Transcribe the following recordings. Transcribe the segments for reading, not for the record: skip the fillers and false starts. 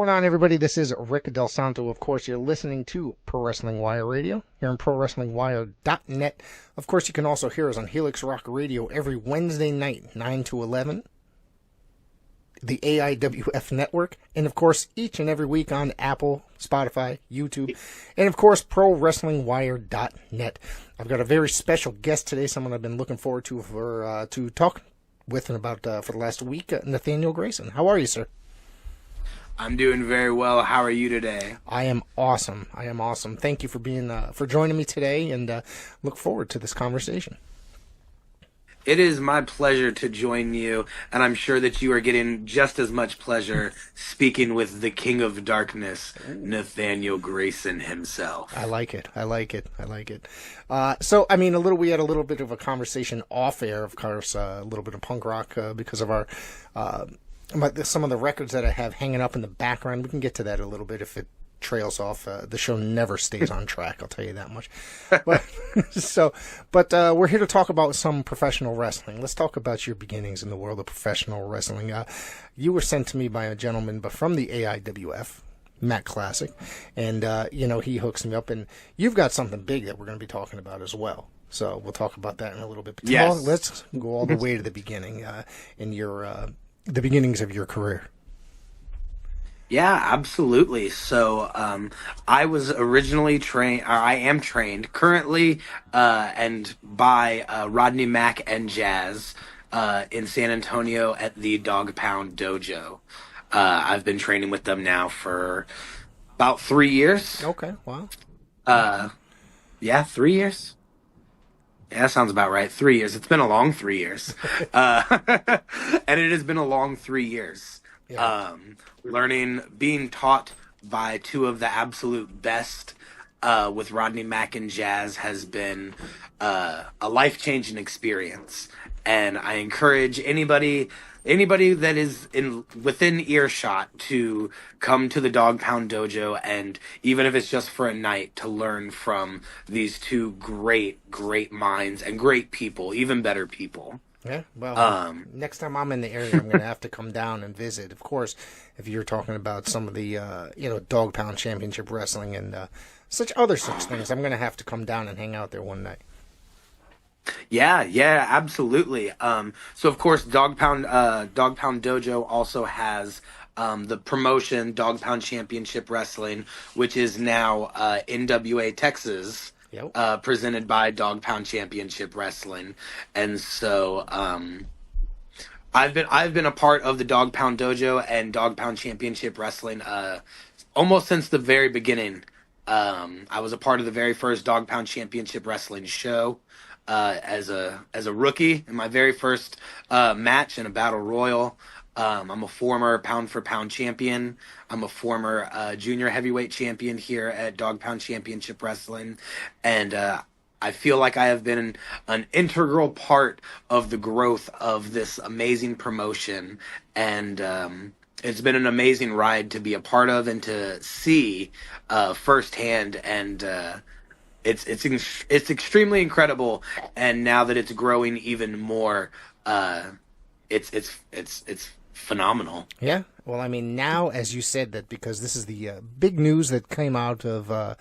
going on, everybody? This is Rick Del Santo. Of course, you're listening to Pro Wrestling Wire Radio here on ProWrestlingWire.net. Of course, you can also hear us on Helix Rock Radio every Wednesday night, 9 to 11, the AIWF network, and of course, each and every week on Apple, Spotify, YouTube, and of course, ProWrestlingWire.net. I've got a very special guest today, someone I've been looking forward to to talk with and about for the last week, Nathaniel Graysin. How are you, sir? I'm doing very well. How are you today? I am awesome. Thank you for being for joining me today, and look forward to this conversation. It is my pleasure to join you, and I'm sure that you are getting just as much pleasure speaking with the King of Darkness, Nathaniel Graysin himself. I like it. So, I mean, we had a little bit of a conversation off air, of course, a little bit of punk rock because of our some of the records that I have hanging up in the background. We can get to that a little bit if it trails off. The show never stays on track, I'll tell you that much. But we're here to talk about some professional wrestling. Let's talk about your beginnings in the world of professional wrestling. You were sent to me by a gentleman from the AIWF, Matt Classic, and he hooks me up, and you've got something big that we're going to be talking about as well. So we'll talk about that in a little bit. But yes. Let's go all the way to the beginning in your the beginnings of your career. Yeah, absolutely. So I was originally trained, or I am trained currently, and by Rodney Mack and Jazz in San Antonio at the Dogg Pound Dojo. I've been training with them now for about 3 years. Okay, wow. Yeah, 3 years. Yeah, that sounds about right. 3 years. It's been a long 3 years. And it has been a long 3 years. Yeah. Being taught by two of the absolute best with Rodney Mack and Jazz has been a life-changing experience. And I encourage anybody that is within earshot to come to the Dogg Pound Dojo, and even if it's just for a night, to learn from these two great minds and great people, even better people. Yeah, well, next time I'm in the area, I'm going to have to come down and visit. Of course, if you're talking about some of the, Dogg Pound Championship Wrestling and such things, I'm going to have to come down and hang out there one night. Yeah, absolutely. So of course, Dogg Pound Dojo also has the promotion Dogg Pound Championship Wrestling, which is now NWA Texas. Yep. Presented by Dogg Pound Championship Wrestling, and so I've been a part of the Dogg Pound Dojo and Dogg Pound Championship Wrestling almost since the very beginning. I was a part of the very first Dogg Pound Championship Wrestling show as a rookie in my very first match in a battle royal. I'm a former pound-for-pound champion. I'm a former junior heavyweight champion here at Dogg Pound Championship Wrestling. And I feel like I have been an integral part of the growth of this amazing promotion. And it's been an amazing ride to be a part of and to see firsthand. And it's extremely incredible. And now that it's growing even more, it's phenomenal. Yeah. Well, I mean, now, as you said that, because this is the big news that came out of the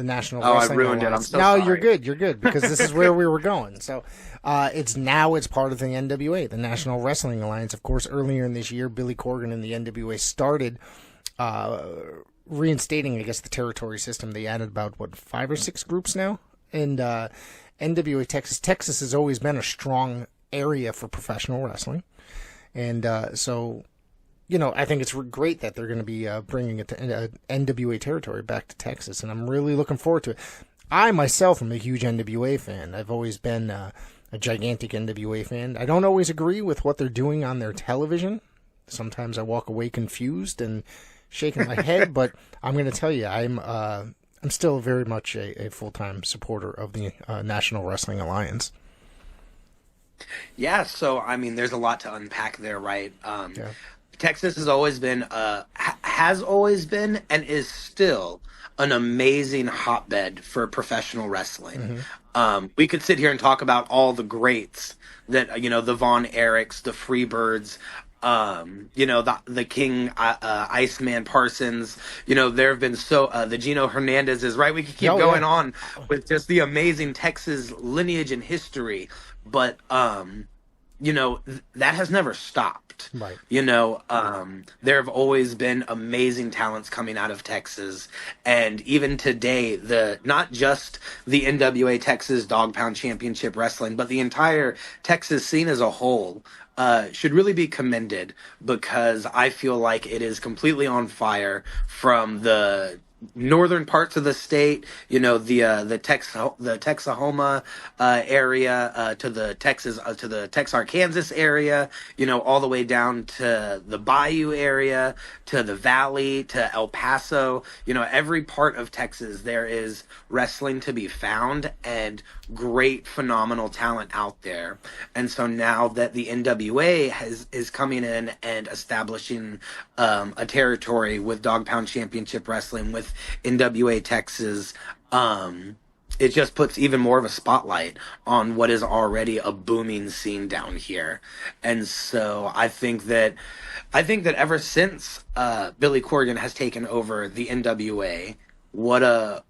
National Wrestling I ruined Alliance. it. I'm so sorry. You're good, because this is where we were going. So it's part of the NWA, the National Wrestling Alliance. Of course, earlier in this year, Billy Corgan and the NWA started reinstating, I guess, the territory system. They added about, 5 or 6 groups now? And NWA Texas. Texas has always been a strong area for professional wrestling. And so, I think it's great that they're going to be bringing it to NWA territory back to Texas, and I'm really looking forward to it. I, myself, am a huge NWA fan. I've always been a gigantic NWA fan. I don't always agree with what they're doing on their television. Sometimes I walk away confused and shaking my head, but I'm going to tell you, I'm still very much a full-time supporter of the National Wrestling Alliance. Yeah, so I mean, there's a lot to unpack there, right? Yeah. Texas has always been, and is still an amazing hotbed for professional wrestling. Mm-hmm. We could sit here and talk about all the greats that, the Von Erichs, the Freebirds, the King, Iceman Parsons. There have been the Gino Hernandez's, right? We could keep going on with just the amazing Texas lineage and history, but that has never stopped. Right. There have always been amazing talents coming out of Texas, and even today, not just the NWA Texas Dogg Pound Championship Wrestling, but the entire Texas scene as a whole should really be commended, because I feel like it is completely on fire from the northern parts of the state, the Texahoma area, to the Texarkansas area, all the way down to the Bayou area, to the Valley, to El Paso. Every part of Texas there is wrestling to be found, and great, phenomenal talent out there. And so now that the NWA is coming in and establishing a territory with Dogg Pound Championship Wrestling, with NWA Texas, it just puts even more of a spotlight on what is already a booming scene down here. And so I think that ever since Billy Corgan has taken over the NWA, what a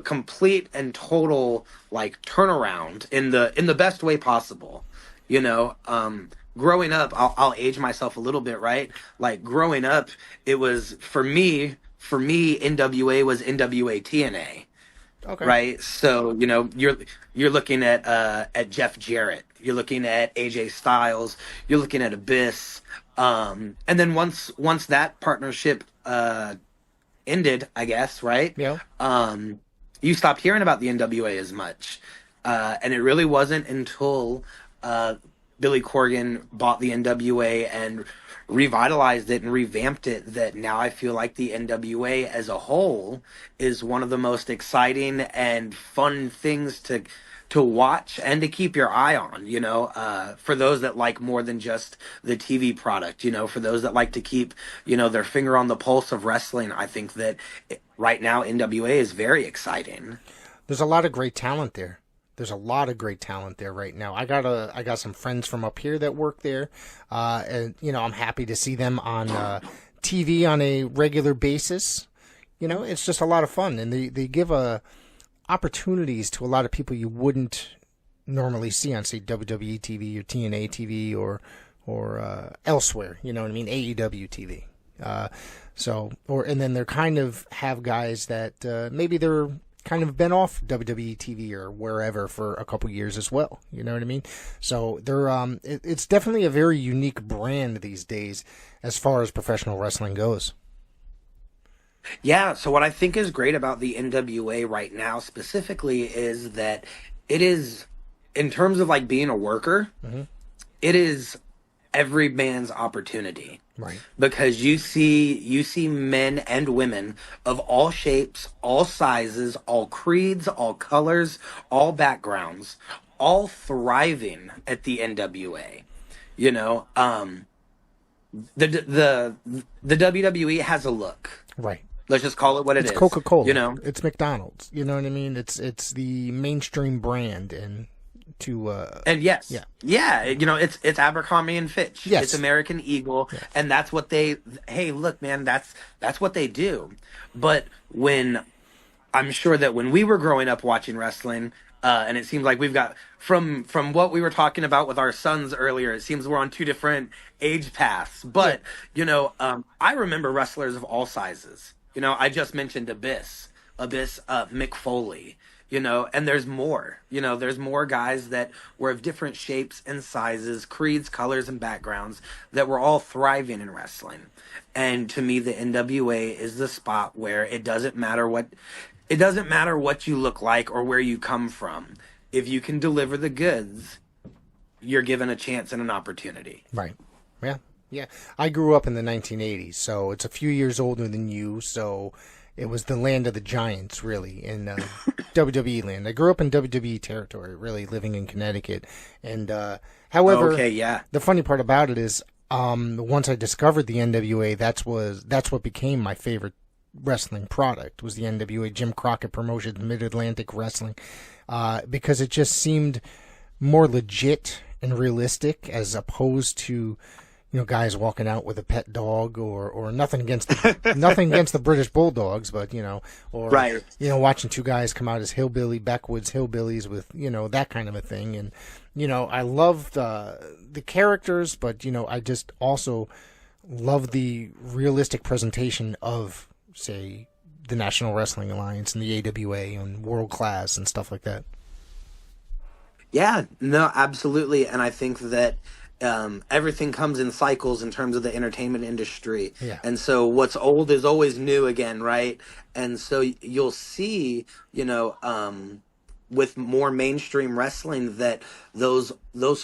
complete and total turnaround in the best way possible. Growing up, I'll age myself a little bit, right? Growing up, it was for me NWA was NWA TNA. Okay. Right. So, you're looking at Jeff Jarrett, you're looking at AJ Styles, you're looking at Abyss. And then once that partnership ended, I guess, right? Yeah. You stopped hearing about the NWA as much. And it really wasn't until Billy Corgan bought the NWA and revitalized it and revamped it that now I feel like the NWA as a whole is one of the most exciting and fun things to watch and to keep your eye on, for those that like more than just the TV product, for those that like to keep, their finger on the pulse of wrestling. I think that right now NWA is very exciting. There's a lot of great talent there. There's a lot of great talent there right now. I got some friends from up here that work there, and I'm happy to see them on TV on a regular basis. It's just a lot of fun, and they give opportunities to a lot of people you wouldn't normally see on, say, WWE TV or TNA TV or elsewhere. You know what I mean? AEW TV. And then they're kind of have guys that maybe they're kind of been off WWE TV or wherever for a couple years as well. You know what I mean? So they're it's definitely a very unique brand these days as far as professional wrestling goes. Yeah, so what I think is great about the NWA right now specifically is that it is, in terms of being a worker, mm-hmm. It is every man's opportunity. Right. Because you see men and women of all shapes, all sizes, all creeds, all colors, all backgrounds, all thriving at the NWA. The WWE has a look. Right. Let's just call it what it is. It's Coca-Cola. It's McDonald's. You know what I mean? It's the mainstream brand, and yes, it's Abercrombie and Fitch. Yes. It's American Eagle, yes. And that's what hey, look, man, that's what they do. But I'm sure that when we were growing up watching wrestling, and it seems like we've got from what we were talking about with our sons earlier, it seems we're on two different age paths. But I remember wrestlers of all sizes. I just mentioned Abyss, Mick Foley. And there's more. There's more guys that were of different shapes and sizes, creeds, colors, and backgrounds that were all thriving in wrestling. And to me, the NWA is the spot where it doesn't matter what you look like or where you come from. If you can deliver the goods, you're given a chance and an opportunity. Right. Yeah. Yeah. I grew up in the 1980s, so it's a few years older than you, so it was the land of the giants, really, in WWE land. I grew up in WWE territory, really, living in Connecticut. And however, the funny part about it is, once I discovered the NWA, that's what became my favorite wrestling product, was the NWA, Jim Crockett Promotions, Mid-Atlantic Wrestling, because it just seemed more legit and realistic as opposed to, guys walking out with a pet dog, or nothing against nothing against the British Bulldogs, but or Right. watching two guys come out as backwoods hillbillies with that kind of a thing, and I love the characters, but I just also love the realistic presentation of, say, the National Wrestling Alliance and the AWA and World Class and stuff like that. Yeah, no, absolutely. And I think that everything comes in cycles in terms of the entertainment industry. Yeah. And so what's old is always new again, right? And so you'll see, with more mainstream wrestling, that those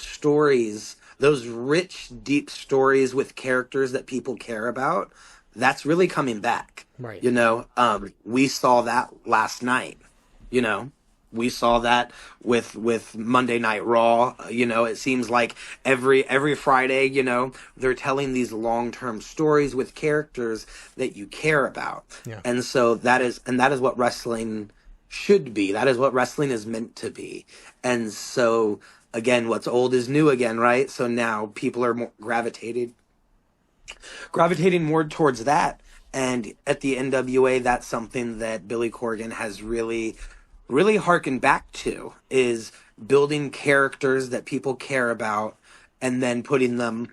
stories, those rich, deep stories with characters that people care about, that's really coming back. Right. We saw that last night, We saw that with Monday Night Raw. It seems like every Friday, they're telling these long-term stories with characters that you care about. Yeah. And so that is what wrestling should be. That is what wrestling is meant to be. And so again, what's old is new again, right? So now people are more gravitating more towards that. And at the NWA, that's something that Billy Corgan has really harken back to, is building characters that people care about, and then putting them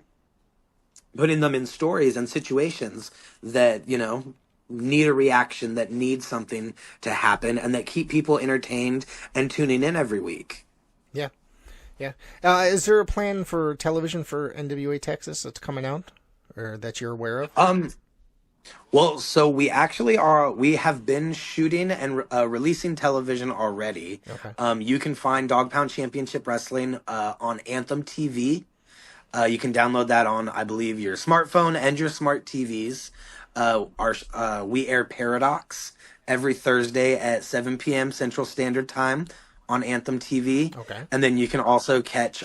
in stories and situations that need a reaction, that need something to happen, and that keep people entertained and tuning in every week. Yeah. Is there a plan for television for NWA Texas that's coming out, or that you're aware of? Well, so we have been shooting and releasing television already. Okay. You can find Dogg Pound Championship Wrestling on Anthem TV. You can download that on, I believe, your smartphone and your smart TVs. We air Paradox every Thursday at 7 p.m. Central Standard Time on Anthem TV. Okay. And then you can also catch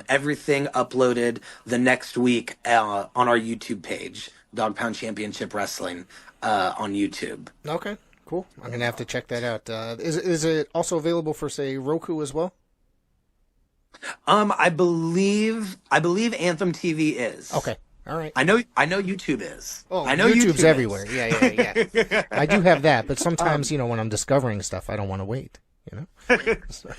everything uploaded the next week on our YouTube page, Dogg Pound Championship Wrestling, on YouTube. Okay, cool. I'm going to have to check that out. Is it also available for, say, Roku as well? I believe Anthem TV is. Okay. All right. I know YouTube is. Oh, I know YouTube's YouTube everywhere. Is. Yeah. I do have that, but sometimes, when I'm discovering stuff, I don't want to wait, So.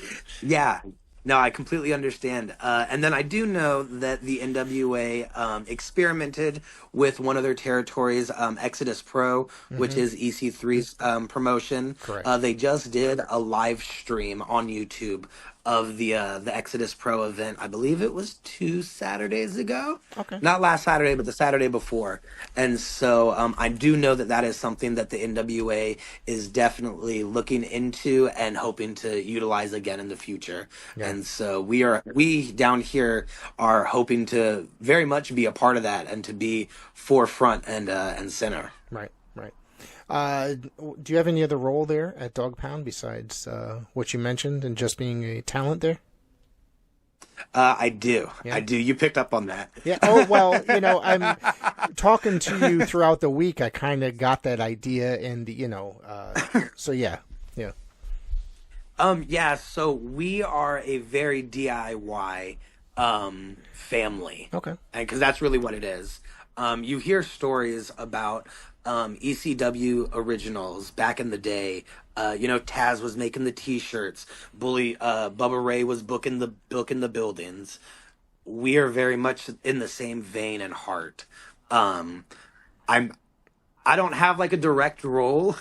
Yeah. No, I completely understand. And then I do know that the NWA experimented with one of their territories, Exodus Pro, which is EC3's promotion. Correct. They just did a live stream on YouTube of the Exodus Pro event. I believe it was 2 Saturdays ago. Okay. Not last Saturday, but the Saturday before. And so I do know that is something that the NWA is definitely looking into and hoping to utilize again in the future. Yeah. And so we down here are hoping to very much be a part of that and to be forefront and center. Right. Do you have any other role there at Dogg Pound besides what you mentioned and just being a talent there? I do. Yeah. I do. You picked up on that. Yeah. Oh, well, I'm talking to you throughout the week. I kind of got that idea, and so yeah. Yeah. So we are a very DIY family. Okay. Because that's really what it is. You hear stories about ECW originals back in the day. Taz was making the T-shirts. Bubba Ray was booking the buildings. We are very much in the same vein and heart. I don't have like a direct role.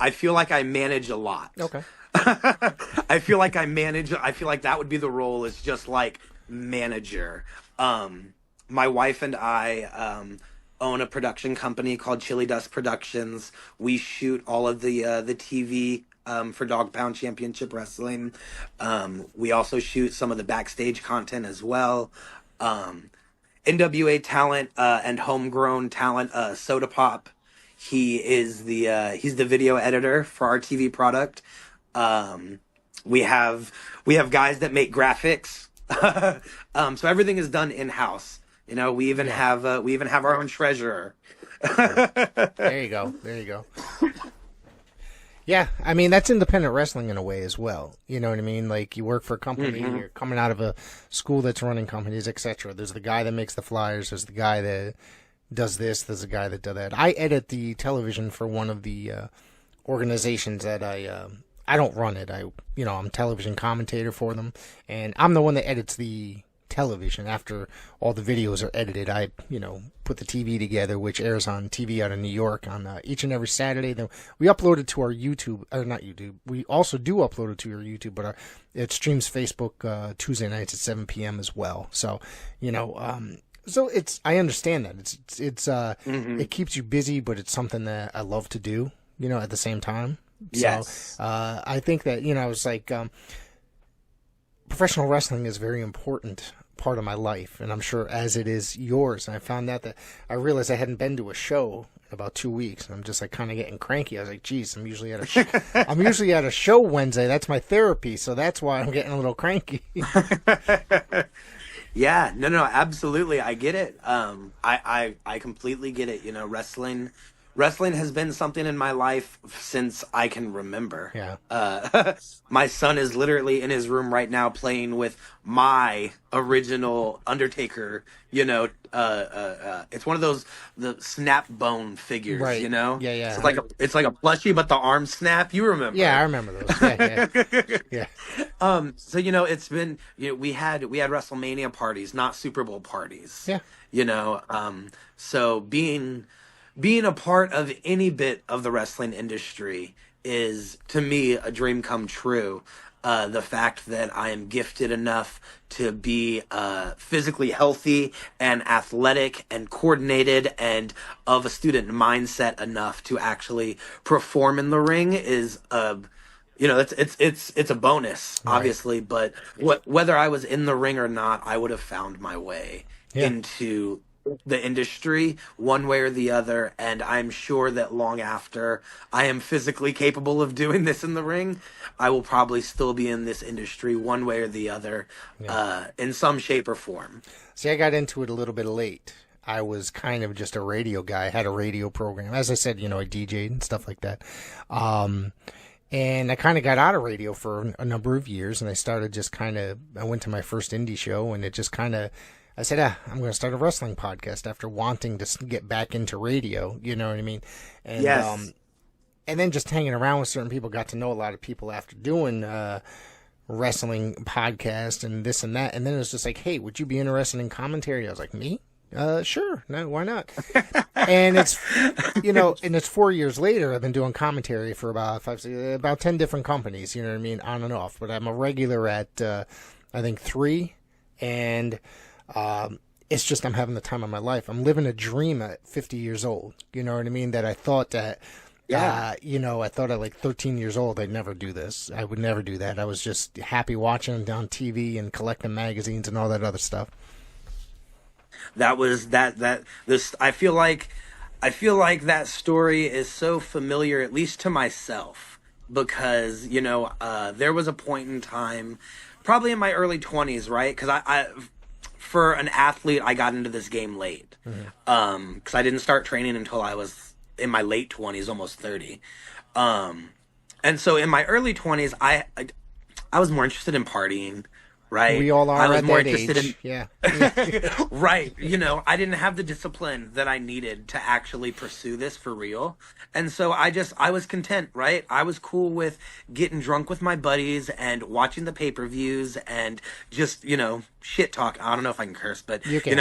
I feel like I manage a lot. Okay. I feel like that would be the role, is just like manager. My wife and I own a production company called Chili Dust Productions. We shoot all of the TV for Dogg Pound Championship Wrestling. We also shoot some of the backstage content as well. NWA talent and homegrown talent, Soda Pop. He's the video editor for our TV product. We have guys that make graphics. So everything is done in house. We even have our own treasurer. There you go. Yeah, I mean, that's independent wrestling in a way as well. You know what I mean? Like, you work for a company, Mm-hmm. you're coming out of a school that's running companies, etc. There's the guy that makes the flyers, there's the guy that does this, there's the guy that does that. I edit the television for one of the organizations that I don't run it. I'm television commentator for them, and I'm the one that edits the television after all the videos are edited. I put the TV together, which airs on TV out of New York on each and every Saturday. Then we upload it to our YouTube, or not YouTube. We also do upload it to your YouTube, but it streams Facebook Tuesday nights at 7 p.m. as well. So so I understand that it keeps you busy, but it's something that I love to do. At the same time. Yes. So I think that it's like professional wrestling is a very important part of my life, and I'm sure as it is yours. And I found out that I realized I hadn't been to a show in about 2 weeks, and I'm just like kind of getting cranky. I was like, geez, I'm usually at a show Wednesday. That's my therapy, so that's why I'm getting a little cranky. Yeah, no, absolutely. I get it. I completely get it. Wrestling has been something in my life since I can remember. Yeah. My son is literally in his room right now playing with my original Undertaker. It's one of those the snap bone figures. Right. Yeah. So it's like a plushie, but the arms snap. You remember? Yeah, I remember those. Yeah. So it's been we had WrestleMania parties, not Super Bowl parties. Yeah. So being a part of any bit of the wrestling industry is, to me, a dream come true. The fact that I am gifted enough to be physically healthy and athletic and coordinated and of a student mindset enough to actually perform in the ring is it's a bonus, obviously. Right. But whether I was in the ring or not, I would have found my way into the industry one way or the other, and I'm sure that long after I am physically capable of doing this in the ring, I will probably still be in this industry one way or the other, in some shape or form. See, I got into it a little bit late. I was kind of just a radio guy. I had a radio program. As I said, I DJ'd and stuff like that. And I kind of got out of radio for a number of years, and I started I went to my first indie show, and it just kind of, I said, I'm going to start a wrestling podcast after wanting to get back into radio. You know what I mean? And, yes. And then just hanging around with certain people, got to know a lot of people after doing wrestling podcast and this and that. And then it was just like, hey, would you be interested in commentary? I was like, me? Sure. No, why not? And it's, and it's 4 years later, I've been doing commentary for about 10 different companies, you know what I mean? On and off. But I'm a regular at, I think 3. And, it's just I'm having the time of my life. I'm living a dream at 50 years old. You know what I mean? That I thought that, I thought at like 13 years old I'd never do this. I would never do that. I was just happy watching it on TV and collecting magazines and all that other stuff. I feel like that story is so familiar, at least to myself, because there was a point in time, probably in my early 20s, right? Because I for an athlete, I got into this game late. Because I didn't start training until I was in my late 20s, almost 30. And so in my early 20s, I was more interested in partying, right? We all are. I was at more that interested age. in right. I didn't have the discipline that I needed to actually pursue this for real. And so I was content, right? I was cool with getting drunk with my buddies and watching the pay-per-views and just, shit talk. I don't know if I can curse, but you can.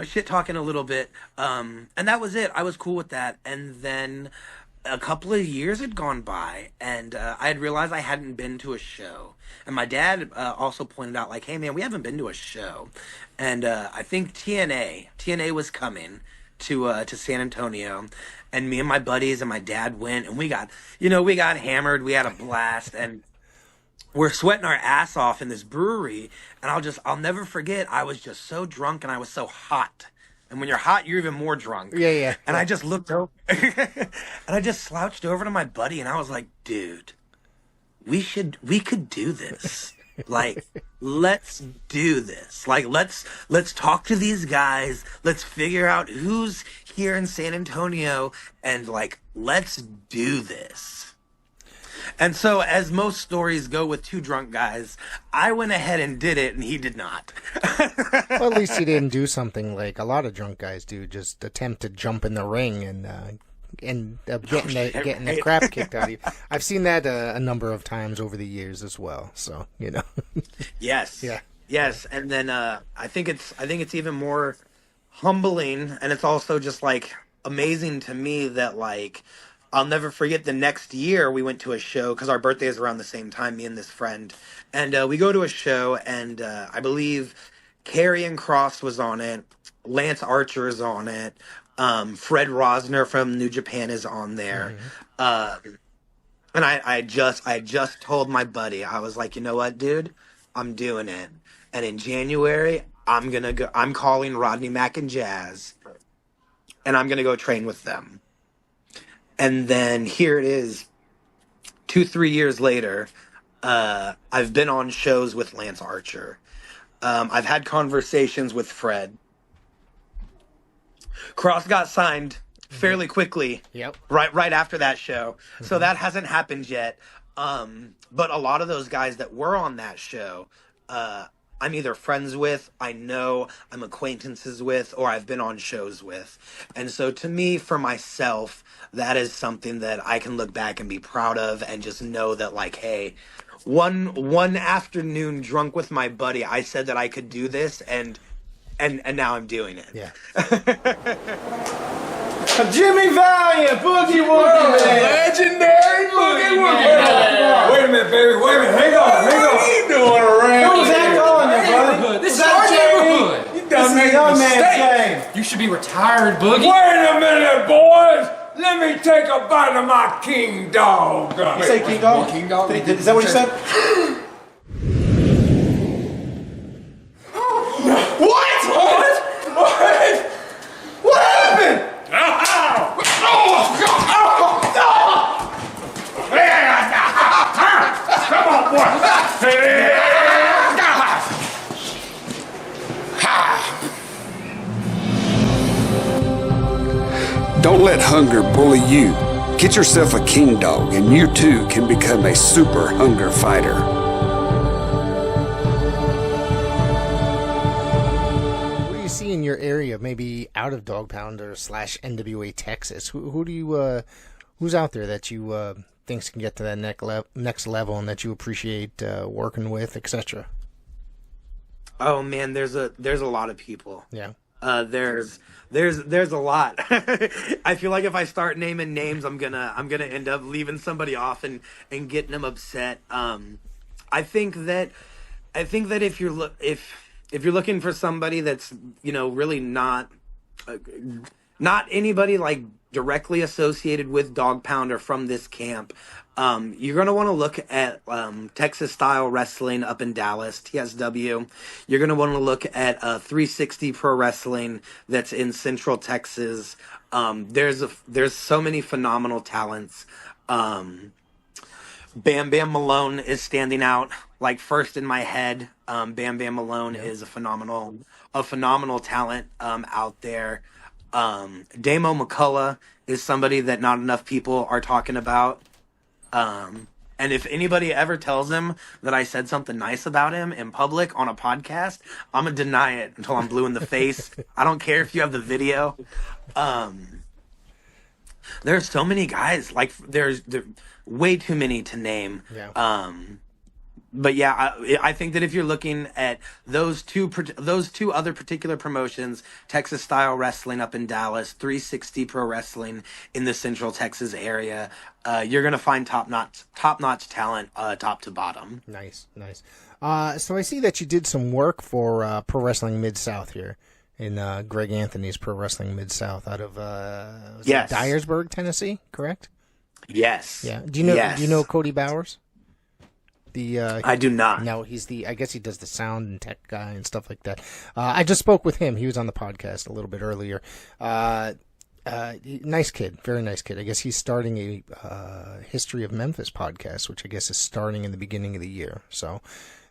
Shit talking a little bit. And that was it. I was cool with that. And then a couple of years had gone by, and I had realized I hadn't been to a show. And my dad also pointed out, like, hey, man, we haven't been to a show. And I think TNA was coming to San Antonio. And me and my buddies and my dad went, and we got hammered. We had a blast, and we're sweating our ass off in this brewery. And I'll never forget, I was just so drunk, and I was so hot. And when you're hot, you're even more drunk. Yeah. And I just looked over, and I just slouched over to my buddy, and I was like, dude, we could do this. Like, let's do this. Like, let's talk to these guys. Let's figure out who's here in San Antonio, and like, let's do this. And so, as most stories go with two drunk guys, I went ahead and did it, and he did not. Well, at least he didn't do something like a lot of drunk guys do, just attempt to jump in the ring and getting the crap kicked out of you. I've seen that a number of times over the years as well. So Yes. Yeah. Yes, and then I think it's even more humbling, and it's also just like amazing to me that like I'll never forget the next year we went to a show because our birthday is around the same time, me and this friend, and we go to a show, and I believe Karrion Kross was on it, Lance Archer is on it. Fred Rosner from New Japan is on there. And I just told my buddy, I was like, you know what, dude, I'm doing it. And in January, I'm calling Rodney Mack and Jazz, and I'm going to go train with them. And then here it is, 2-3 years later, I've been on shows with Lance Archer. I've had conversations with Fred. Cross got signed fairly quickly. Yep. Right after that show. So that hasn't happened yet. But a lot of those guys that were on that show, I'm either friends with, I know, I'm acquaintances with, or I've been on shows with. And so to me, for myself, that is something that I can look back and be proud of, and just know that, like, hey, one afternoon drunk with my buddy, I said that I could do this, and now I'm doing it. Yeah. Jimmy Valiant, Boogie Woogie Man. Legendary Boogie Woogie Man. Wait a minute, baby. Wait a minute. Hang on. What are you doing around What was that calling you, buddy? This is our neighborhood. You done made a mistake. You should be retired, Boogie. Wait a minute, boys. Let me take a bite of my king dog. Say King Dog? King Dog? Is that what you said? What happened? Come on, boy. Don't let hunger bully you. Get yourself a king dog, and you too can become a super hunger fighter. What do you see in your area, maybe out of Dogg Pound or / NWA Texas? Who do you who's out there that you thinks can get to that next level and that you appreciate working with, etc.? Oh man, there's a lot of people. Yeah. There's a lot. I feel like if I start naming names, I'm gonna end up leaving somebody off and getting them upset. I think that if you're looking for somebody that's really not anybody like directly associated with Dogg Pound or from this camp, you're going to want to look at Texas Style Wrestling up in Dallas, TSW. You're going to want to look at 360 Pro Wrestling that's in Central Texas. There's so many phenomenal talents. Bam Bam Malone is standing out like first in my head. Bam Bam Malone is a phenomenal talent out there. Damo McCullough is somebody that not enough people are talking about. And if anybody ever tells him that I said something nice about him in public on a podcast, I'm gonna deny it until I'm blue in the face. I don't care if you have the video. There's so many guys, like there's way too many to name. Yeah. But yeah, I think that if you're looking at those two other particular promotions, Texas Style Wrestling up in Dallas, 360 Pro Wrestling in the Central Texas area, you're gonna find top notch talent, top to bottom. Nice. So I see that you did some work for Pro Wrestling Mid-South here in Greg Anthony's Pro Wrestling Mid-South out of Dyersburg, Tennessee, correct? Yes. Yeah. Do you know Cody Bowers? I do not. No, I guess he does the sound and tech guy and stuff like that. I just spoke with him. He was on the podcast a little bit earlier. Nice kid, very nice kid. I guess he's starting a History of Memphis podcast, which I guess is starting in the beginning of the year. So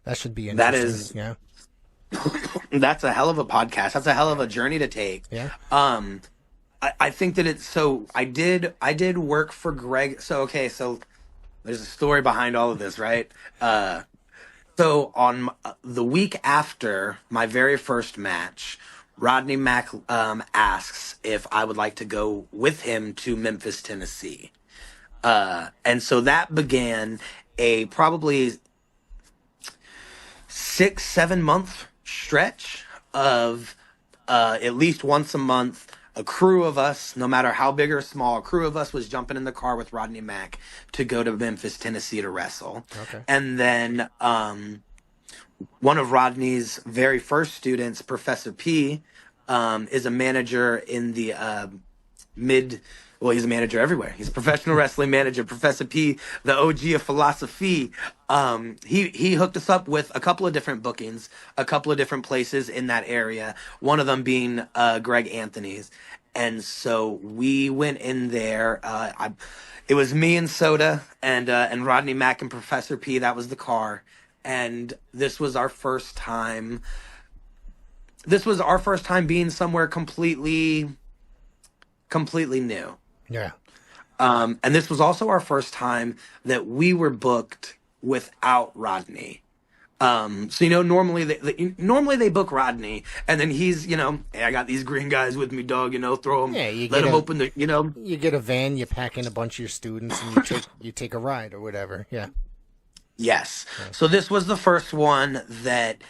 That should be That interesting. is, Yeah. that's a hell of a podcast. That's a hell of a journey to take. Yeah. I think that it's so. I did work for Greg. So okay, so there's a story behind all of this, right? So on the week after my very first match, Rodney Mack asks if I would like to go with him to Memphis, Tennessee. And so that began a probably 6-7 month stretch of at least once a month, a crew of us, no matter how big or small, a crew of us was jumping in the car with Rodney Mack to go to Memphis, Tennessee to wrestle. Okay. And then one of Rodney's very first students, Professor P, is a manager in the he's a manager everywhere. He's a professional wrestling manager. Professor P, the OG of philosophy. He hooked us up with a couple of different bookings, a couple of different places in that area. One of them being Greg Anthony's. And so we went in there. It was me and Soda and Rodney Mack and Professor P. That was the car. And this was our first time. This was our first time being somewhere completely new. Yeah. And this was also our first time that we were booked without Rodney. So normally they book Rodney, and then he's hey, I got these green guys with me, dog. Throw them, let them open the. You get a van, you pack in a bunch of your students, and you take a ride or whatever. Yeah. Yes. Yeah. So this was the first one that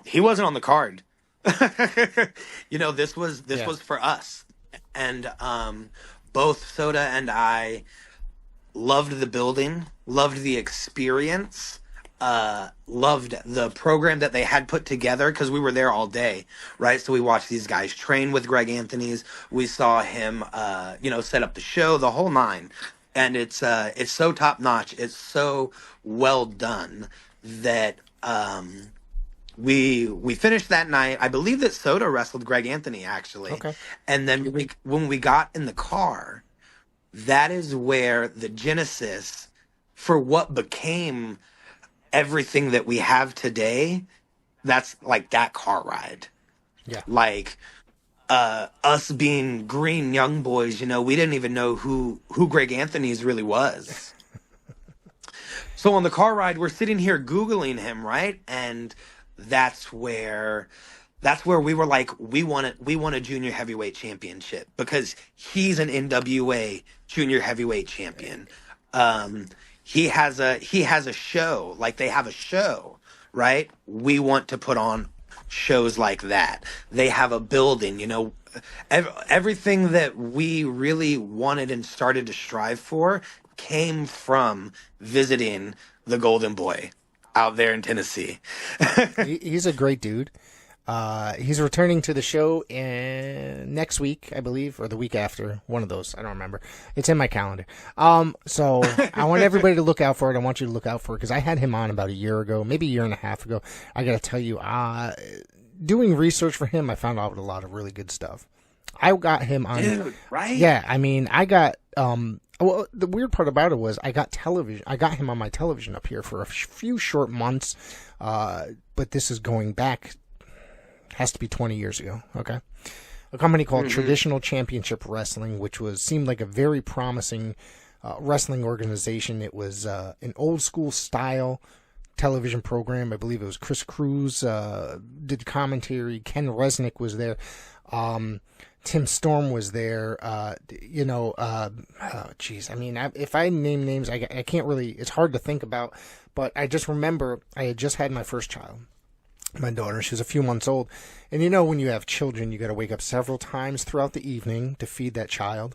he wasn't on the card. This was for us. And both Soda and I loved the building, loved the experience, loved the program that they had put together because we were there all day, right? So we watched these guys train with Greg Anthony's. We saw him, set up the show, the whole nine. And it's so top notch. It's so well done that we finished that night. I believe that Soda wrestled Greg Anthony actually. Okay. And then when we got in the car, that is where the genesis for what became everything that we have today. That's like that car ride. Yeah. Like us being green young boys, we didn't even know who Greg Anthony's really was. So on the car ride, we're sitting here Googling him, right? And that's where we were like, we want a junior heavyweight championship because he's an NWA junior heavyweight champion. He has a show, like they have a show, right? We want to put on shows like that. They have a building, everything that we really wanted and started to strive for came from visiting the Golden Boy out there in Tennessee. He's a great dude. He's returning to the show next week, I believe, or the week after. One of those. I don't remember. It's in my calendar. So I want everybody to look out for it. I want you to look out for it because I had him on about a year ago, maybe a year and a half ago. I got to tell you, doing research for him, I found out a lot of really good stuff. I got him on. Dude, right? Yeah, I mean, I got. Well, the weird part about it was I got television. I got him on my television up here for a few short months, but this is going back. Has to be 20 years ago. Okay, a company called Traditional Championship Wrestling, which seemed like a very promising wrestling organization. It was an old school style television program. I believe it was Chris Cruz did commentary. Ken Resnick was there. Tim Storm was there. Geez. I mean, if I name names, I can't really. It's hard to think about. But I just remember I had just had my first child. My daughter, she was a few months old. And when you have children, you got to wake up several times throughout the evening to feed that child.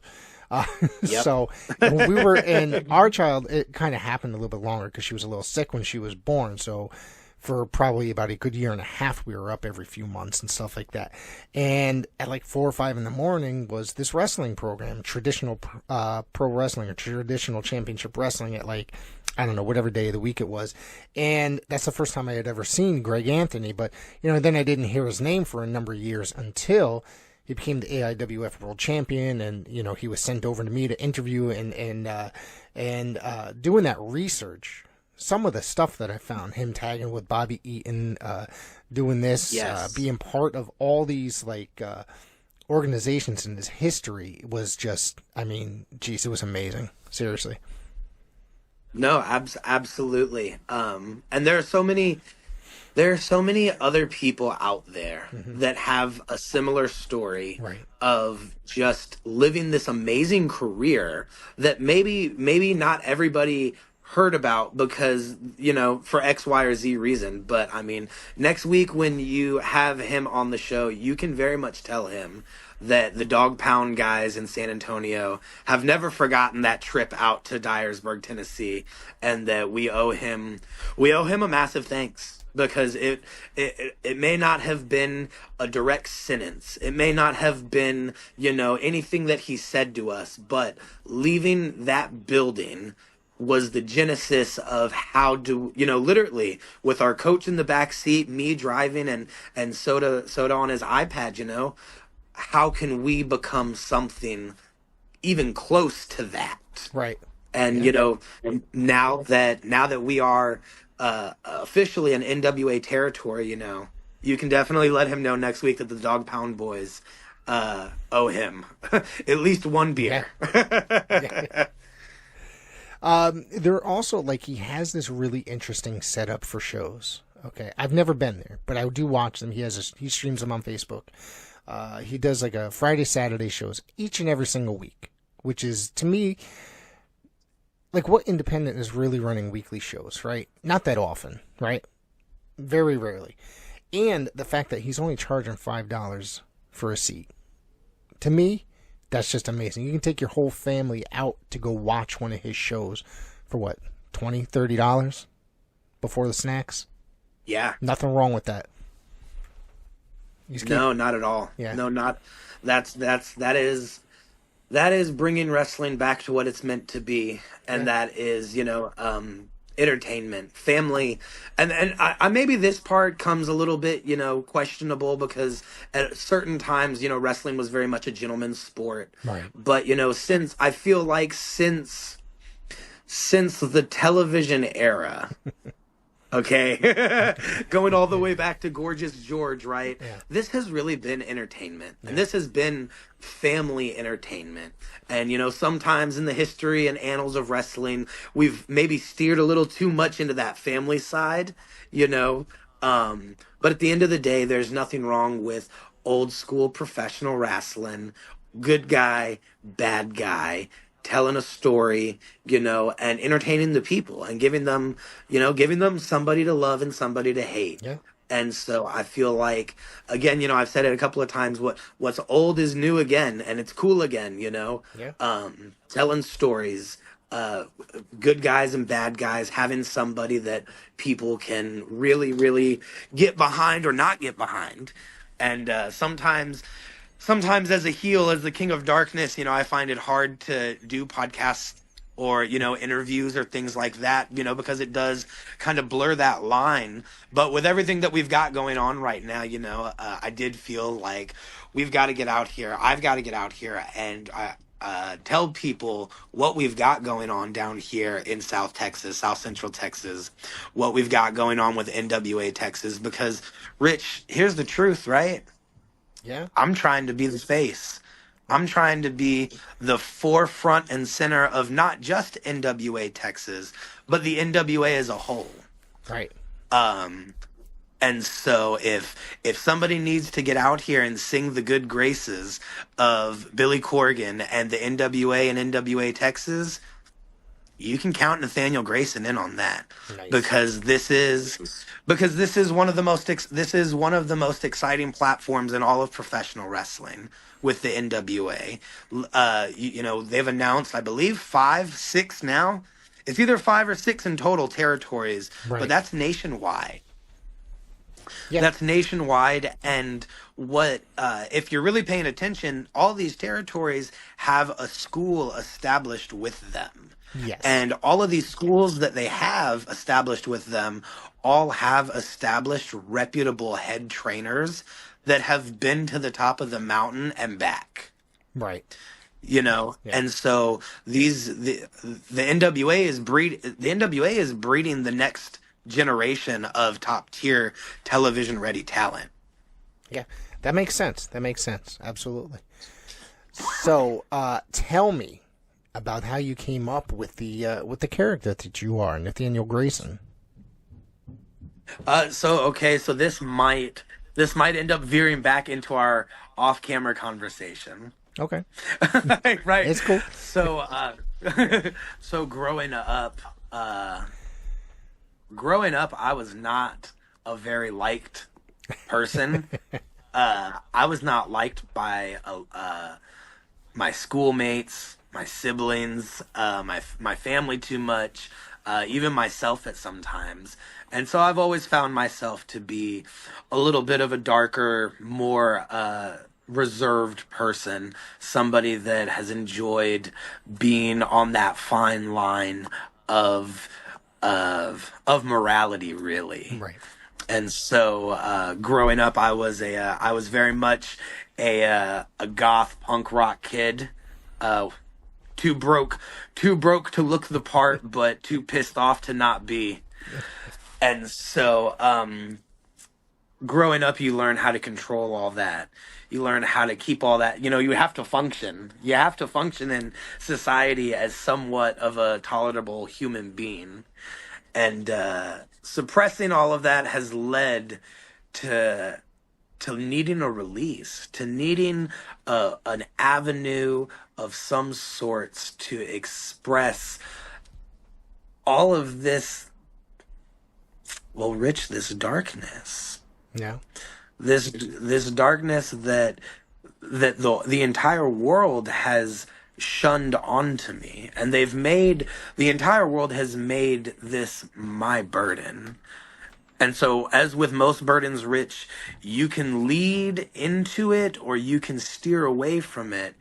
Yep. So when we were in our child, it kind of happened a little bit longer because she was a little sick when she was born. So for probably about a good year and a half, we were up every few months and stuff like that. And at like 4 or 5 in the morning was this wrestling program, traditional pro wrestling or traditional championship wrestling at like, I don't know, whatever day of the week it was. And that's the first time I had ever seen Greg Anthony. But, then I didn't hear his name for a number of years until he became the AIWF World Champion. And, he was sent over to me to interview and doing that research some of the stuff that I found, him tagging with Bobby Eaton, doing this, Yes. being part of all these organizations in his history was just, I mean, geez, it was amazing. Seriously. No, absolutely. And there are so many other people out there that have a similar story Right. of just living this amazing career that maybe not everybody heard about because, for X, Y, or Z reason. But I mean, next week when you have him on the show, you can very much tell him that the Dogg Pound guys in San Antonio have never forgotten that trip out to Dyersburg, Tennessee, and that we owe him a massive thanks, because it may not have been a direct sentence. It may not have been, anything that he said to us, but leaving that building was the genesis of how to, literally with our coach in the back seat, me driving and Soda on his iPad, how can we become something even close to that? Right. And, now that we are officially in NWA territory, you can definitely let him know next week that the Dogg Pound boys owe him at least one beer. Yeah. They're also, he has this really interesting setup for shows. Okay. I've never been there, but I do watch them. He streams them on Facebook. He does a Friday, Saturday shows each and every single week, which is, to me, what independent is really running weekly shows, right? Not that often, right? Very rarely. And the fact that he's only charging $5 for a seat. To me, that's just amazing. You can take your whole family out to go watch one of his shows for what, $20, $30 before the snacks? Yeah. Nothing wrong with that. No, not at all. Yeah. No, not that is bringing wrestling back to what it's meant to be, and that is, entertainment, family, and I maybe this part comes a little bit, questionable, because at certain times, wrestling was very much a gentleman's sport. Right. But since I feel like since the television era. Okay, going all the way back to Gorgeous George, right? Yeah. This has really been entertainment, and this has been family entertainment. And, sometimes in the history and annals of wrestling, we've maybe steered a little too much into that family side, but at the end of the day, there's nothing wrong with old school professional wrestling, good guy, bad guy, telling a story, and entertaining the people and giving them somebody to love and somebody to hate. Yeah. And so I feel like, again, I've said it a couple of times, what's old is new again, and it's cool again, Yeah. Telling stories, good guys and bad guys, having somebody that people can really, really get behind or not get behind. And sometimes as a heel, as the King of Darkness, I find it hard to do podcasts or, interviews or things like that, because it does kind of blur that line. But with everything that we've got going on right now, I did feel like we've got to get out here. I've got to get out here and tell people what we've got going on down here in South Central Texas, what we've got going on with NWA Texas. Because, Rich, here's the truth, right? Yeah. I'm trying to be the face. I'm trying to be the forefront and center of not just NWA Texas, but the NWA as a whole. Right. And so if somebody needs to get out here and sing the good graces of Billy Corgan and the NWA and NWA Texas, you can count Nathaniel Graysin in on that. Nice. because this is one of the most exciting platforms in all of professional wrestling with the NWA. They've announced, I believe, 5, 6 now. It's either 5 or 6 in total territories, Right. but that's nationwide. Yeah. That's nationwide, and if you're really paying attention, all these territories have a school established with them. Yes. And all of these schools that they have established with them all have established reputable head trainers that have been to the top of the mountain and back. Right. And so the NWA is breeding the next generation of top tier television ready talent. Yeah, that makes sense. That makes sense. Absolutely. So, tell me about how you came up with the character that you are, Nathaniel Graysin. So this might end up veering back into our off-camera conversation. Okay. Right. It's cool. So, so growing up, I was not a very liked person. I was not liked by my schoolmates, my siblings, my family too much, even myself at some times. And so I've always found myself to be a little bit of a darker, more reserved person, somebody that has enjoyed being on that fine line of morality, really. Right. And so, growing up, I was very much a goth punk rock kid, too broke to look the part, but too pissed off to not be. And so, growing up, you learn how to control all that. You learn how to keep all that. You have to function. You have to function in society as somewhat of a tolerable human being. And suppressing all of that has led to needing a release, to needing an avenue of some sorts to express all of this, well, Rich, this darkness. Yeah. This darkness that the entire world has shunned onto me, and the entire world has made this my burden. And so, as with most burdens, Rich, you can lead into it or you can steer away from it.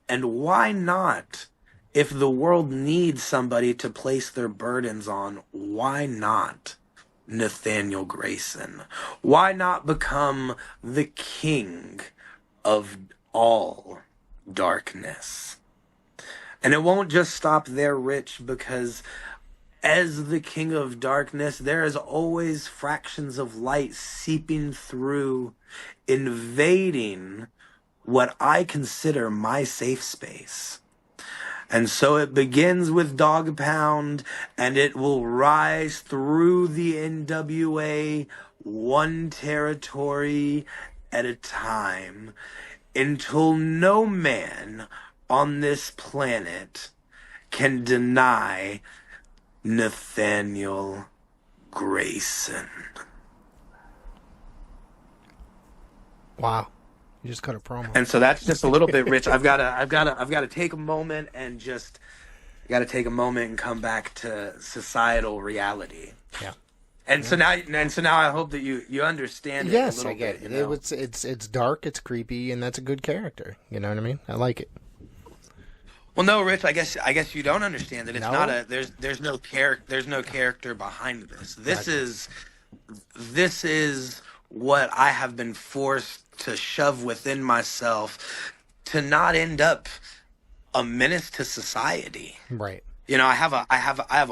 And why not? If the world needs somebody to place their burdens on, why not Nathaniel Graysin? Why not become the king of all darkness? And it won't just stop there, Rich, because as the king of darkness, there is always fractions of light seeping through, invading what I consider my safe space. And so it begins with Dogg Pound, and it will rise through the NWA, one territory at a time, until no man on this planet can deny Nathaniel Graysin. Wow. You just cut a promo. And so that's just a little bit, Rich. I've got to take a moment and come back to societal reality. Yeah. And so now I hope that you understand it a Yes, little I get bit. it. It's dark, it's creepy, and that's a good character. You know what I mean? I like it. Well, no, Rich. I guess you don't understand it. It's No? not there's no character behind this. This is what I have been forced to shove within myself to not end up a menace to society. Right. I have a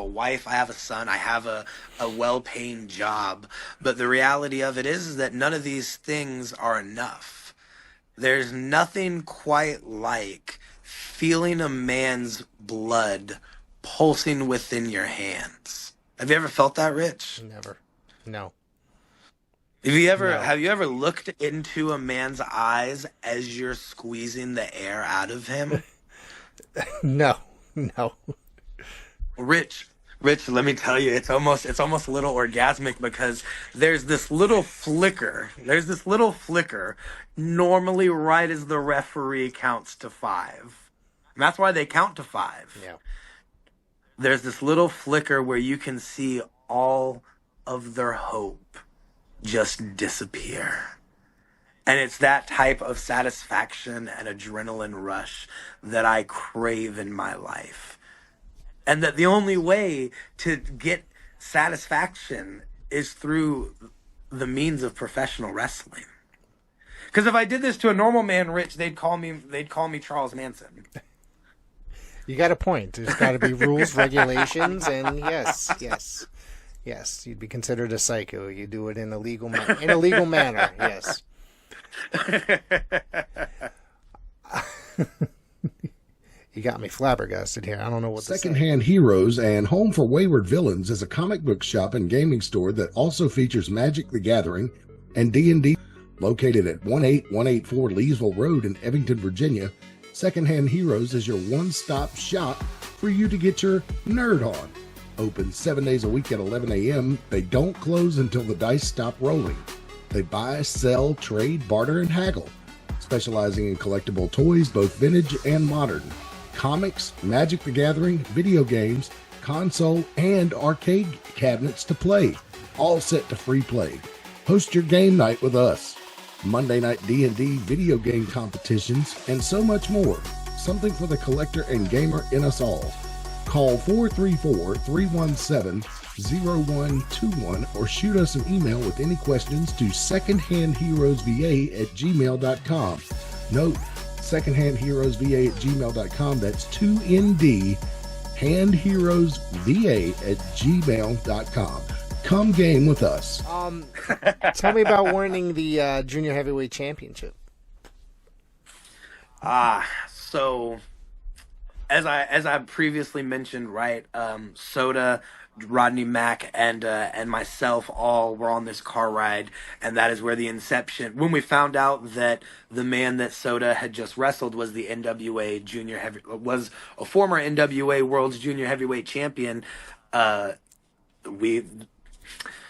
wife, I have a son, I have a well-paying job, but the reality of it is that none of these things are enough. There's nothing quite like feeling a man's blood pulsing within your hands. Have you ever felt that, Rich? Never. No. Have you ever looked into a man's eyes as you're squeezing the air out of him? No. Rich, let me tell you, it's almost a little orgasmic because there's this little flicker normally right as the referee counts to 5. And that's why they count to 5. Yeah. There's this little flicker where you can see all of their hope just disappear. And it's that type of satisfaction and adrenaline rush that I crave in my life. And that the only way to get satisfaction is through the means of professional wrestling. Because if I did this to a normal man, Rich, they'd call me Charles Manson. You got a point. There's got to be rules, regulations, and yes, you'd be considered a psycho. You do it in a legal manner. Yes. You got me flabbergasted here. I don't know what to say. Secondhand Heroes and Home for Wayward Villains is a comic book shop and gaming store that also features Magic the Gathering and D&D. Located at 18184 Leesville Road in Evington, Virginia, Secondhand Heroes is your one-stop shop for you to get your nerd on. Open 7 days a week at 11 a.m. They don't close until the dice stop rolling. They buy, sell, trade, barter, and haggle, specializing in collectible toys, both vintage and modern, comics, Magic the Gathering, video games, console, and arcade cabinets to play, all set to free play. Host your game night with us. Monday night D&D video game competitions, and so much more. Something for the collector and gamer in us all. Call 434-317-0121 or shoot us an email with any questions to secondhandheroesva@gmail.com. Note, secondhandheroesva@gmail.com. That's 2ND, handheroesva@gmail.com. Come game with us. Tell me about winning the Junior Heavyweight Championship. So as I previously mentioned, right, Soda, Rodney Mack, and myself all were on this car ride, and that is where the inception. When we found out that the man that Soda had just wrestled was the NWA was a former NWA World's Junior Heavyweight Champion, we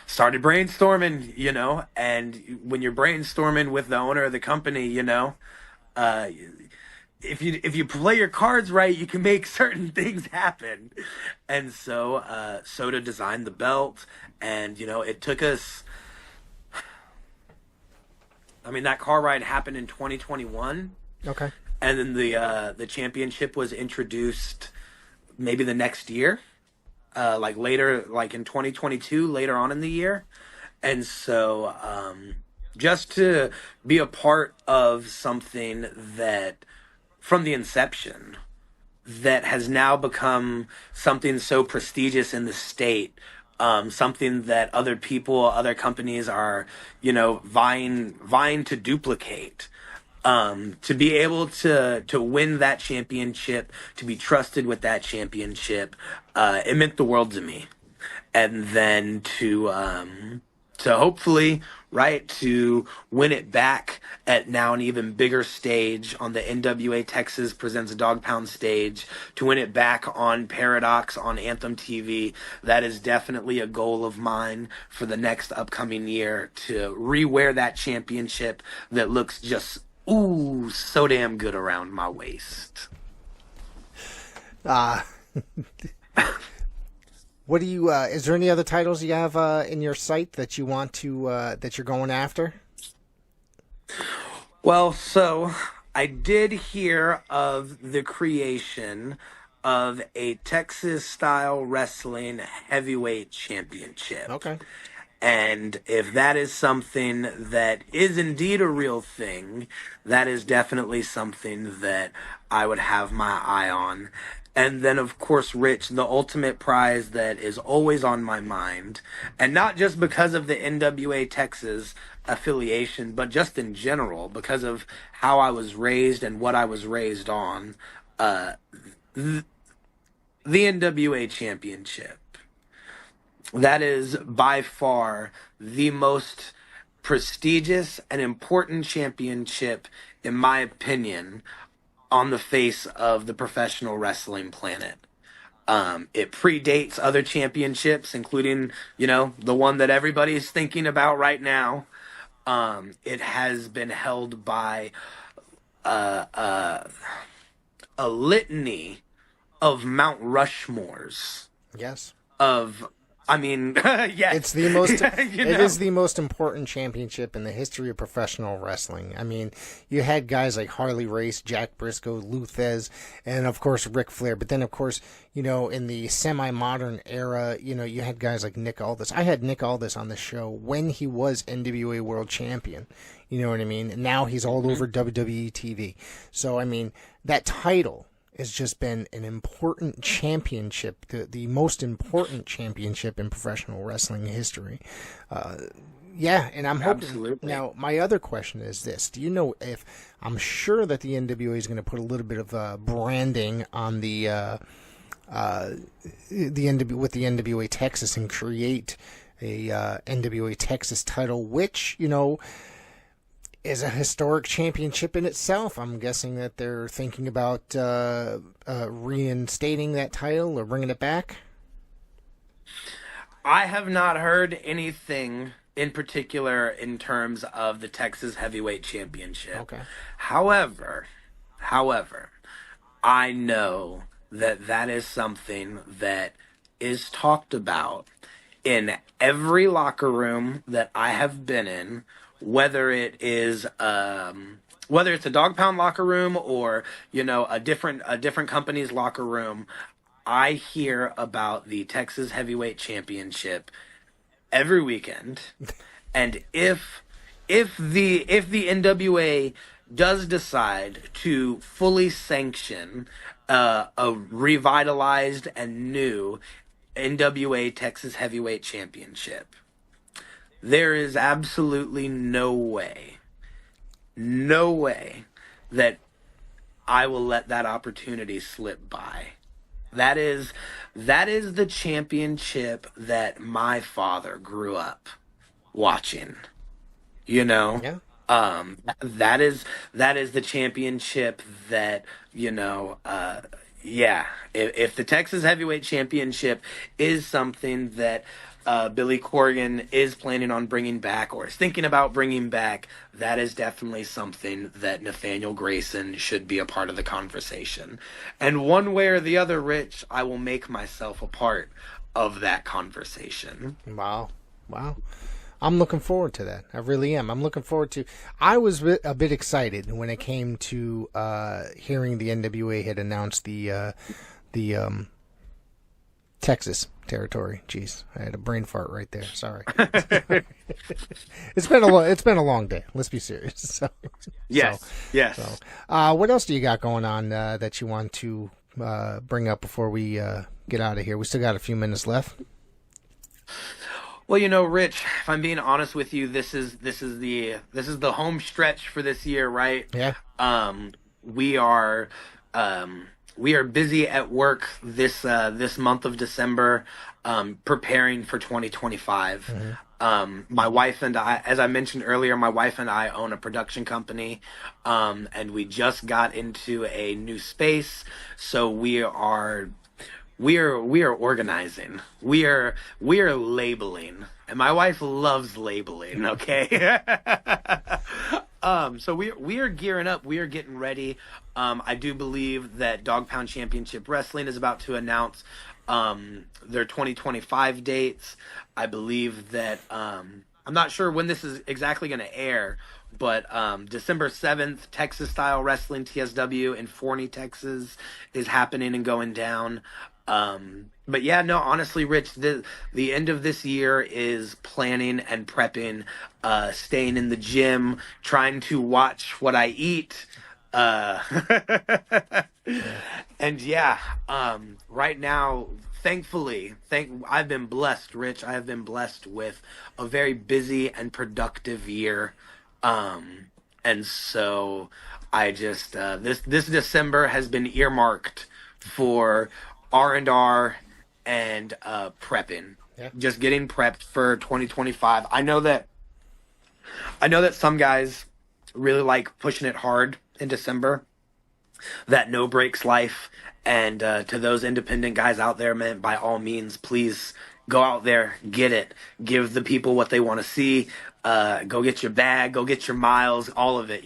started brainstorming, and when you're brainstorming with the owner of the company, if you play your cards right, you can make certain things happen. And so Soda designed the belt, and it took us, that car ride happened in 2021. Okay. And then the championship was introduced maybe the next year. Later, in 2022, later on in the year. And so, just to be a part of something that, from the inception, that has now become something so prestigious in the state, something that other companies are, vying to duplicate. To be able to win that championship, to be trusted with that championship, it meant the world to me. And then to hopefully, right, to win it back at now an even bigger stage on the NWA Texas Presents Dogg Pound stage, to win it back on Paradox, on Anthem TV, that is definitely a goal of mine for the next upcoming year, to re-wear that championship that looks just so damn good around my waist. What do you? Is there any other titles you have in your sight that you want to that you're going after? Well, so I did hear of the creation of a Texas-style wrestling heavyweight championship. Okay. And if that is something that is indeed a real thing, that is definitely something that I would have my eye on. And then, of course, Rich, the ultimate prize that is always on my mind, and not just because of the NWA Texas affiliation, but just in general, because of how I was raised and what I was raised on, the NWA Championship. That is by far the most prestigious and important championship, in my opinion, on the face of the professional wrestling planet. It predates other championships, including, the one that everybody is thinking about right now. It has been held by a litany of Mount Rushmores. Yes. Yes. It's the most. It is the most important championship in the history of professional wrestling. I mean, you had guys like Harley Race, Jack Briscoe, Lou Thez, and of course Ric Flair. But then, of course, in the semi-modern era, you had guys like Nick Aldis. I had Nick Aldis on the show when he was NWA World Champion. You know what I mean? And now he's all over WWE TV. So I mean, that title has just been an important championship, the most important championship in professional wrestling history. Yeah, and I'm hoping. Absolutely. Now, my other question is this: do you know if I'm sure that the NWA is going to put a little bit of branding on the NWA with the NWA Texas and create a NWA Texas title, which is a historic championship in itself. I'm guessing that they're thinking about reinstating that title or bringing it back. I have not heard anything in particular in terms of the Texas Heavyweight Championship. Okay. However, I know that is something that is talked about in every locker room that I have been in, whether it's a Dogg Pound locker room or a different company's locker room. I hear about the Texas Heavyweight Championship every weekend, and if the NWA does decide to fully sanction a revitalized and new NWA Texas Heavyweight Championship, there is absolutely no way that I will let that opportunity slip by. That is the championship that my father grew up watching. Yeah. That is the championship that if the Texas Heavyweight Championship is something that Billy Corgan is planning on bringing back or is thinking about bringing back, that is definitely something that Nathaniel Graysin should be a part of the conversation. And one way or the other, Rich, I will make myself a part of that conversation. Wow. I'm looking forward to that. I really am. I was a bit excited when it came to hearing the NWA had announced the Texas territory. Jeez, I had a brain fart right there. Sorry. It's been a long day. Let's be serious. Yes. What else do you got going on that you want to bring up before we get out of here? We still got a few minutes left. Well, Rich, if I'm being honest with you, this is the home stretch for this year, right? Yeah. We are busy at work this month of December, preparing for 2025. Mm-hmm. My wife and I, as I mentioned earlier, own a production company, and we just got into a new space, so we are organizing. We are labeling, and my wife loves labeling. Okay. So we are gearing up. We are getting ready. I do believe that Dogg Pound Championship Wrestling is about to announce their 2025 dates. I believe that I'm not sure when this is exactly going to air, but December 7th, Texas Style Wrestling TSW in Forney, Texas is happening and going down. But yeah, no, honestly, Rich, the end of this year is planning and prepping, staying in the gym, trying to watch what I eat. And yeah, right now, thankfully, I've been blessed, Rich. I have been blessed with a very busy and productive year. And so I just, this December has been earmarked for R&R and prepping. Yeah. Just getting prepped for 2025. I know that some guys really like pushing it hard in December. That no breaks life. And to those independent guys out there, man, by all means, please go out there, get it. Give the people what they want to see. Go get your bag, go get your miles, all of it,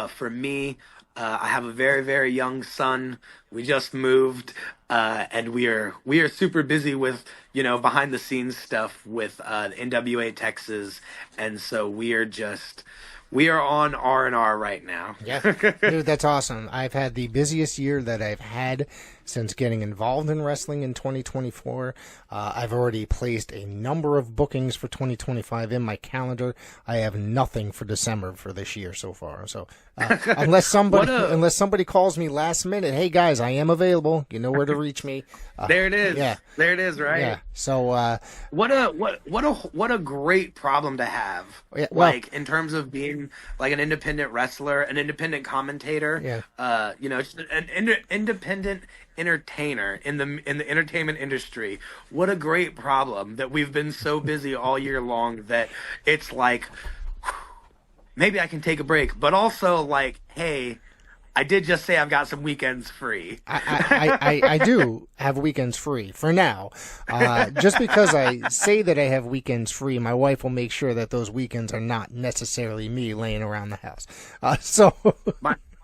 For me, I have a very, very young son. We just moved, and we are super busy with, behind the scenes stuff with NWA Texas. And so we are on R&R right now. Yeah, dude, that's awesome. I've had the busiest year that I've had since getting involved in wrestling in 2024. I've already placed a number of bookings for 2025 in my calendar. I have nothing for December for this year so far. So unless somebody calls me last minute, hey guys, I am available. You know where to reach me. There it is. Yeah. There it is, right? Yeah. So what a great problem to have. Yeah, well, like in terms of being like an independent wrestler, an independent commentator, just an independent entertainer in the entertainment industry. What a great problem that we've been so busy all year long that it's like maybe I can take a break, but also like, hey, I did just say I've got some weekends free. I do have weekends free for now. Just because I say that I have weekends free, my wife will make sure that those weekends are not necessarily me laying around the house.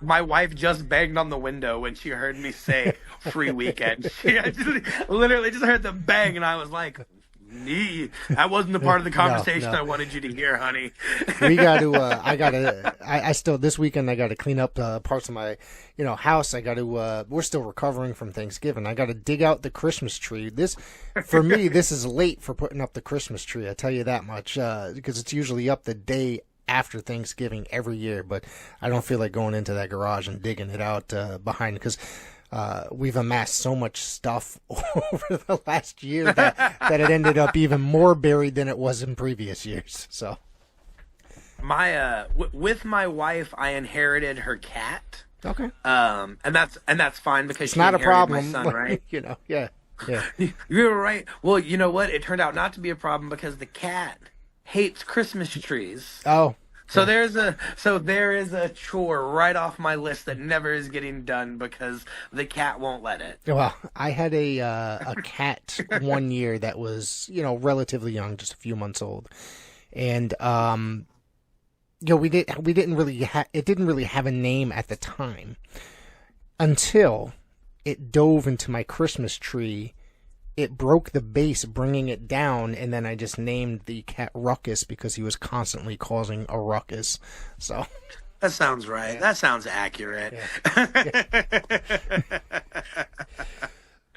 My wife just banged on the window when she heard me say free weekend. I literally just heard the bang, and I was like, that wasn't the part of the conversation No. I wanted you to hear, honey. We got to, I still, this weekend I got to clean up parts of my, house. I got to, we're still recovering from Thanksgiving. I got to dig out the Christmas tree. For me, this is late for putting up the Christmas tree. I tell you that much, because it's usually up the day after Thanksgiving every year, but I don't feel like going into that garage and digging it out behind, because we've amassed so much stuff over the last year that it ended up even more buried than it was in previous years. So, with my wife, I inherited her cat. Okay. And that's fine because it's she not a inherited problem, my son, right? Yeah. You're right. Well, you know what? It turned out not to be a problem because the cat hates Christmas trees. Oh. So there is a chore right off my list that never is getting done because the cat won't let it. Well, I had a cat one year that was, relatively young, just a few months old. And it didn't really have a name at the time until it dove into my Christmas tree. It broke the base, bringing it down, and then I just named the cat Ruckus because he was constantly causing a ruckus. So that sounds right. Yeah. That sounds accurate. Yeah.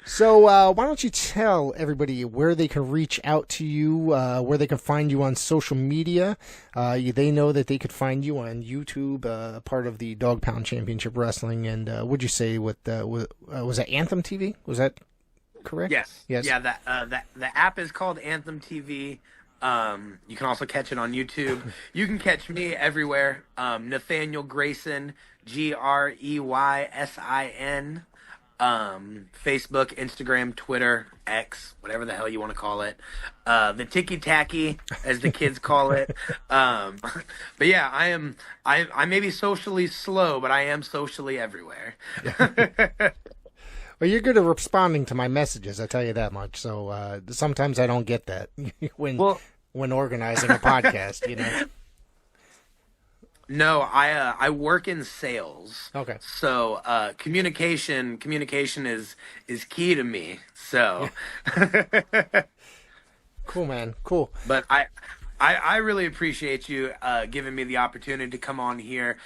So why don't you tell everybody where they can reach out to you, where they can find you on social media? They know that they could find you on YouTube, part of the Dogg Pound Championship Wrestling, and would you say was that Anthem TV? Was that correct? Yes. Yes. Yeah. The app is called Anthem TV. You can also catch it on YouTube. You can catch me everywhere. Nathaniel Graysin, Greysin. Facebook, Instagram, Twitter, X, whatever the hell you want to call it. The Ticky Tacky, as the kids call it. But yeah, I may be socially slow, but I am socially everywhere. Well, you're good at responding to my messages, I tell you that much. So sometimes I don't get that when organizing a podcast, No, I work in sales. Okay. So communication is key to me. So cool, man. Cool. But I really appreciate you giving me the opportunity to come on here,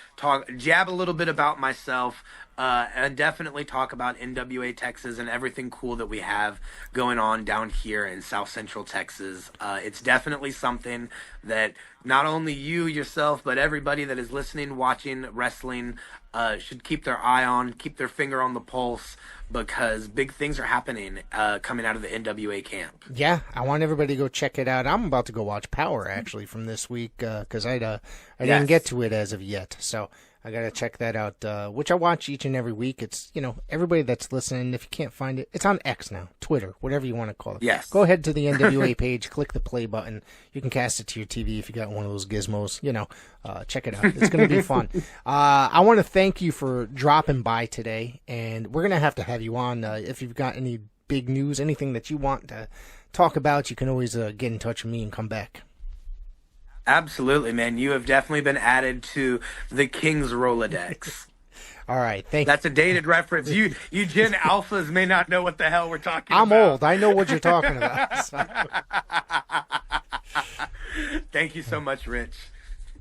jab a little bit about myself, and definitely talk about NWA Texas and everything cool that we have going on down here in South Central Texas. It's definitely something that not only you yourself, but everybody that is listening, watching wrestling should keep their eye on, keep their finger on the pulse, because big things are happening coming out of the NWA camp. Yeah, I want everybody to go check it out. I'm about to go watch Power, actually, from this week, because I didn't get to it as of yet. So I got to check that out, which I watch each and every week. It's, everybody that's listening, if you can't find it, it's on X now, Twitter, whatever you want to call it. Yes. Go ahead to the NWA page, click the play button. You can cast it to your TV if you got one of those gizmos, check it out. It's going to be fun. I want to thank you for dropping by today, and we're going to have you on. If you've got any big news, anything that you want to talk about, you can always get in touch with me and come back. Absolutely, man. You have definitely been added to the King's Rolodex. All right, thank you. That's a dated reference. You Gen Alphas may not know what the hell we're talking about. I'm old. I know what you're talking about. So. Thank you so much, Rich.